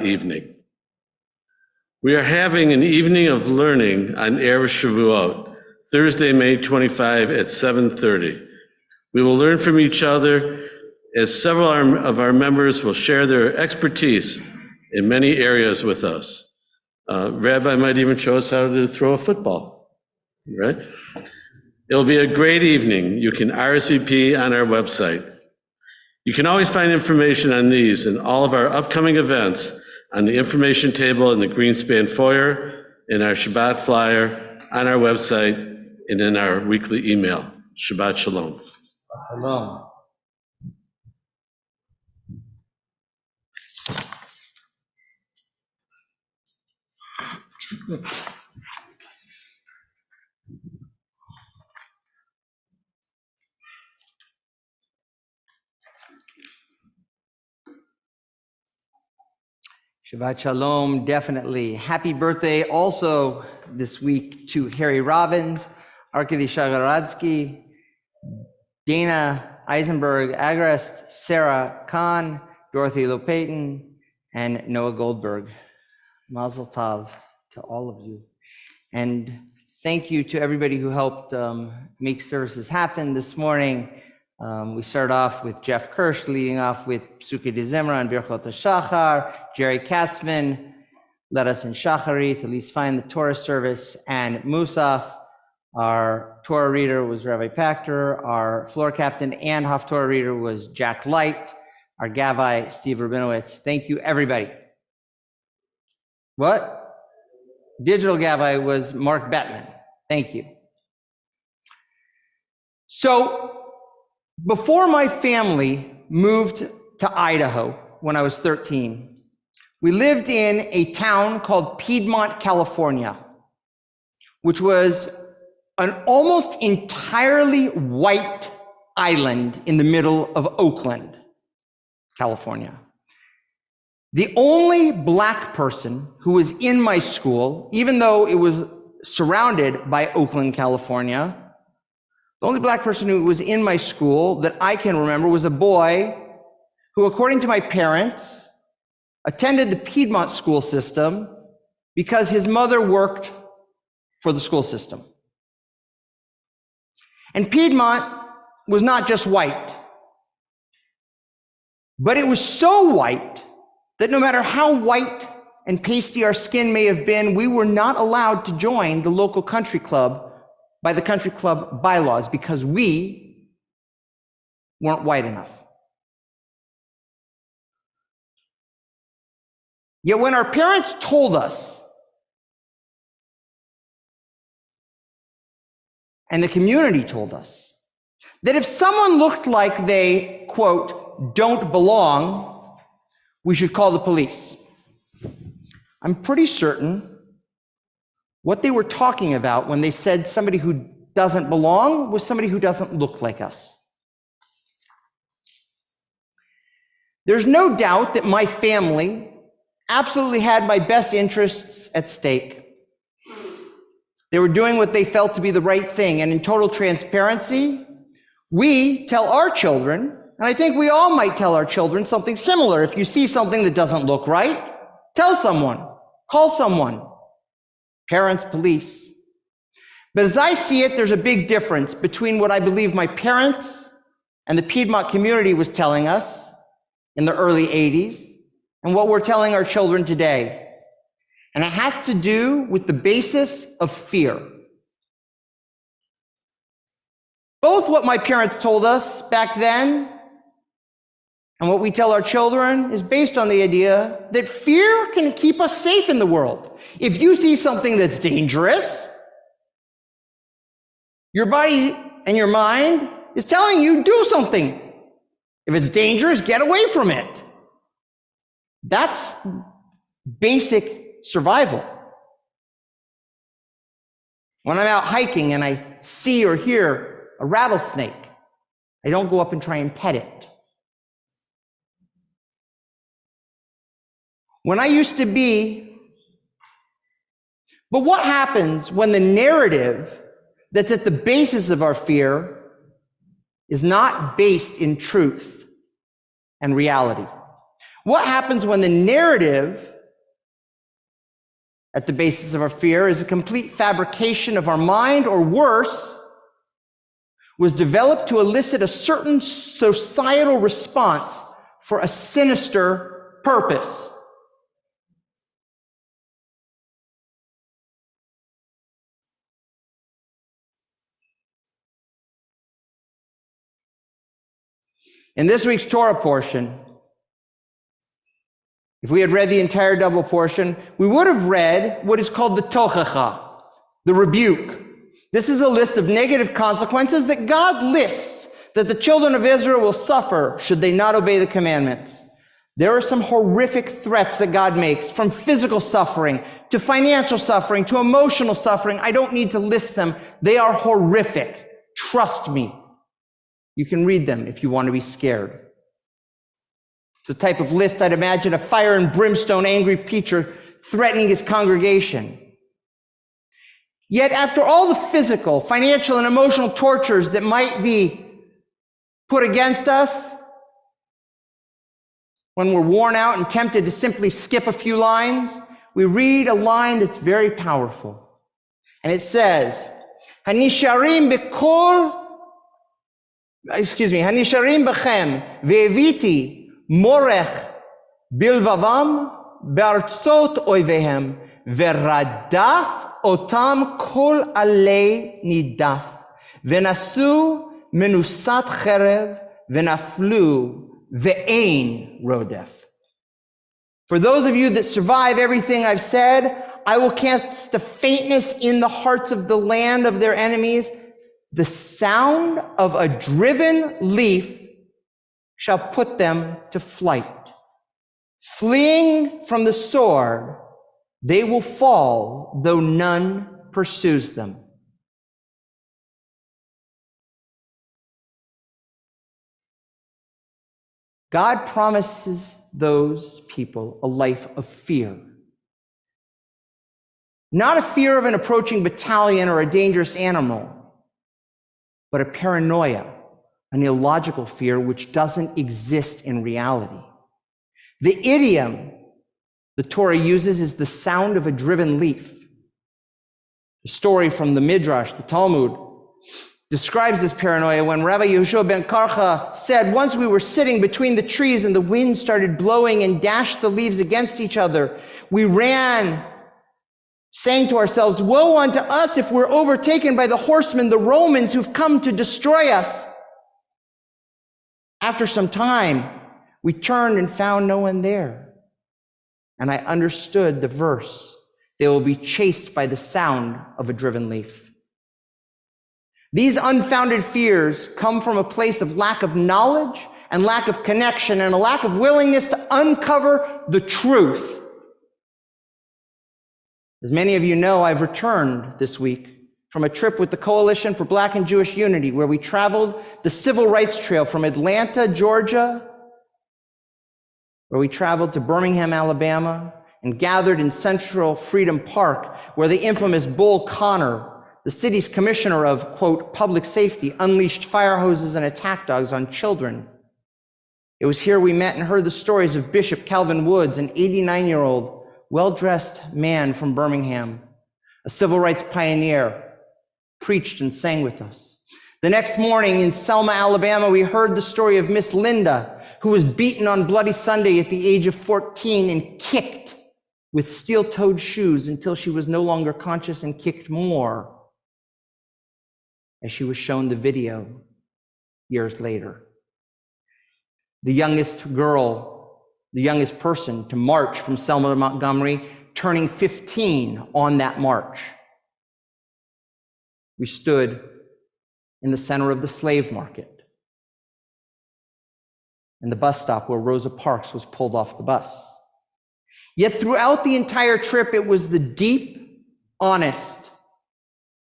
evening. We are having an evening of learning on Erev Shavuot, Thursday, May 25 at 7:30. We will learn from each other as several of our members will share their expertise in many areas with us. Rabbi might even show us how to throw a football, right? It'll be a great evening. You can RSVP on our website. You can always find information on these and all of our upcoming events on the information table in the Greenspan foyer, in our Shabbat flyer, on our website, and in our weekly email. Shabbat Shalom. Shalom. Shabbat Shalom, definitely. Happy birthday also this week to Harry Robbins, Arkady Shagaradsky, Dana Eisenberg Agrest, Sarah Kahn, Dorothy Lopatin, and Noah Goldberg. Mazel tov to all of you. And thank you to everybody who helped make services happen this morning. We start off with Jeff Kirsch, leading off with Psuki de Zimra and Birchot HaShachar. Jerry Katzman led us in Shacharit, at least find the Torah service. And Musaf, our Torah reader, was Rabbi Pachter. Our floor captain and Haftorah reader was Jack Light. Our Gavai, Steve Rabinowitz. Thank you, everybody. What? Digital Gavai was Mark Bettman. Thank you. So, before my family moved to Idaho when I was 13, we lived in a town called Piedmont, California, which was an almost entirely white island in the middle of Oakland, California. The only black person who was in my school, even though it was surrounded by Oakland, California, the only black person who was in my school that I can remember was a boy who, according to my parents, attended the Piedmont school system because his mother worked for the school system. And Piedmont was not just white, but it was so white that no matter how white and pasty our skin may have been, we were not allowed to join the local country club by the country club bylaws because we weren't white enough. Yet when our parents told us, and the community told us, that if someone looked like they, quote, don't belong, we should call the police, I'm pretty certain what they were talking about when they said somebody who doesn't belong was somebody who doesn't look like us. There's no doubt that my family absolutely had my best interests at stake. They were doing what they felt to be the right thing, and in total transparency, we tell our children, and I think we all might tell our children something similar. If you see something that doesn't look right, tell someone, call someone. Parents, police. But as I see it, there's a big difference between what I believe my parents and the Piedmont community was telling us in the early 80s and what we're telling our children today. And it has to do with the basis of fear. Both what my parents told us back then and what we tell our children is based on the idea that fear can keep us safe in the world. If you see something that's dangerous, your body and your mind is telling you do something. If it's dangerous, get away from it. That's basic survival. When I'm out hiking and I see or hear a rattlesnake, I don't go up and try and pet it. When I used to be, but what happens when the narrative that's at the basis of our fear is not based in truth and reality? What happens when the narrative at the basis of our fear is a complete fabrication of our mind, or worse, was developed to elicit a certain societal response for a sinister purpose. In this week's Torah portion, if we had read the entire double portion, we would have read what is called the tochacha, the rebuke. This is a list of negative consequences that God lists that the children of Israel will suffer should they not obey the commandments. There are some horrific threats that God makes, from physical suffering to financial suffering to emotional suffering. I don't need to list them. They are horrific. Trust me. You can read them if you want to be scared. It's a type of list I'd imagine a fire and brimstone angry preacher threatening his congregation. Yet after all the physical, financial, and emotional tortures that might be put against us, when we're worn out and tempted to simply skip a few lines, we read a line that's very powerful. And it says, Hanisharim bechem ve'eviti morech bilvavam be'artzot oivehem ve'radaf otam kol alei nidaf ve'nasu menusat cherev ve'naflu ve'ein rodef. For those of you that survive everything I've said, I will cast a faintness in the hearts of the land of their enemies. The sound of a driven leaf shall put them to flight. Fleeing from the sword, they will fall, though none pursues them. God promises those people a life of fear. Not a fear of an approaching battalion or a dangerous animal, but a paranoia, an illogical fear which doesn't exist in reality. The idiom the Torah uses is the sound of a driven leaf. The story from the Midrash, the Talmud, describes this paranoia when Rabbi Yehoshua ben Karcha said, once we were sitting between the trees and the wind started blowing and dashed the leaves against each other, we ran, saying to ourselves, woe unto us if we're overtaken by the horsemen, the Romans who've come to destroy us. After some time, we turned and found no one there. And I understood the verse, they will be chased by the sound of a driven leaf. These unfounded fears come from a place of lack of knowledge and lack of connection and a lack of willingness to uncover the truth. As many of you know, I've returned this week from a trip with the Coalition for Black and Jewish Unity, where we traveled the Civil Rights Trail from Atlanta, Georgia, where we traveled to Birmingham, Alabama, and gathered in Central Freedom Park, where the infamous Bull Connor, the city's commissioner of, quote, public safety, unleashed fire hoses and attack dogs on children. It was here we met and heard the stories of Bishop Calvin Woods, an 89-year-old, well-dressed man from Birmingham, a civil rights pioneer, preached and sang with us. The next morning in Selma, Alabama, we heard the story of Miss Linda, who was beaten on Bloody Sunday at the age of 14 and kicked with steel-toed shoes until she was no longer conscious and kicked more, as she was shown the video years later. The youngest person to march from Selma to Montgomery, turning 15 on that march. We stood in the center of the slave market and the bus stop where Rosa Parks was pulled off the bus. Yet throughout the entire trip, it was the deep, honest,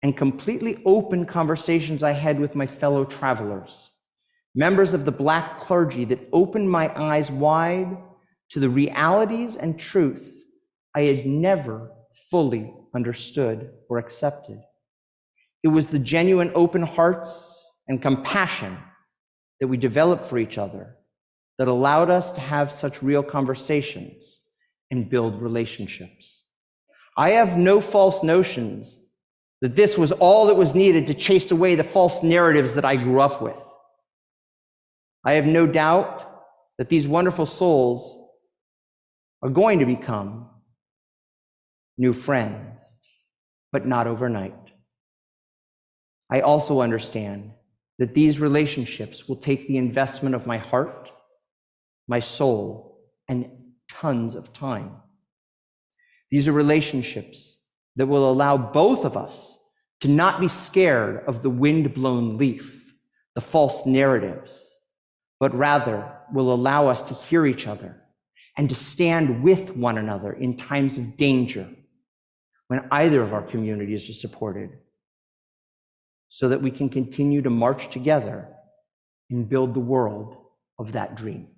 and completely open conversations I had with my fellow travelers, members of the Black clergy, that opened my eyes wide to the realities and truth I had never fully understood or accepted. It was the genuine open hearts and compassion that we developed for each other that allowed us to have such real conversations and build relationships. I have no false notions that this was all that was needed to chase away the false narratives that I grew up with. I have no doubt that these wonderful souls are going to become new friends, but not overnight. I also understand that these relationships will take the investment of my heart, my soul, and tons of time. These are relationships that will allow both of us to not be scared of the wind-blown leaf, the false narratives, but rather will allow us to hear each other and to stand with one another in times of danger when either of our communities are supported, so that we can continue to march together and build the world of that dream.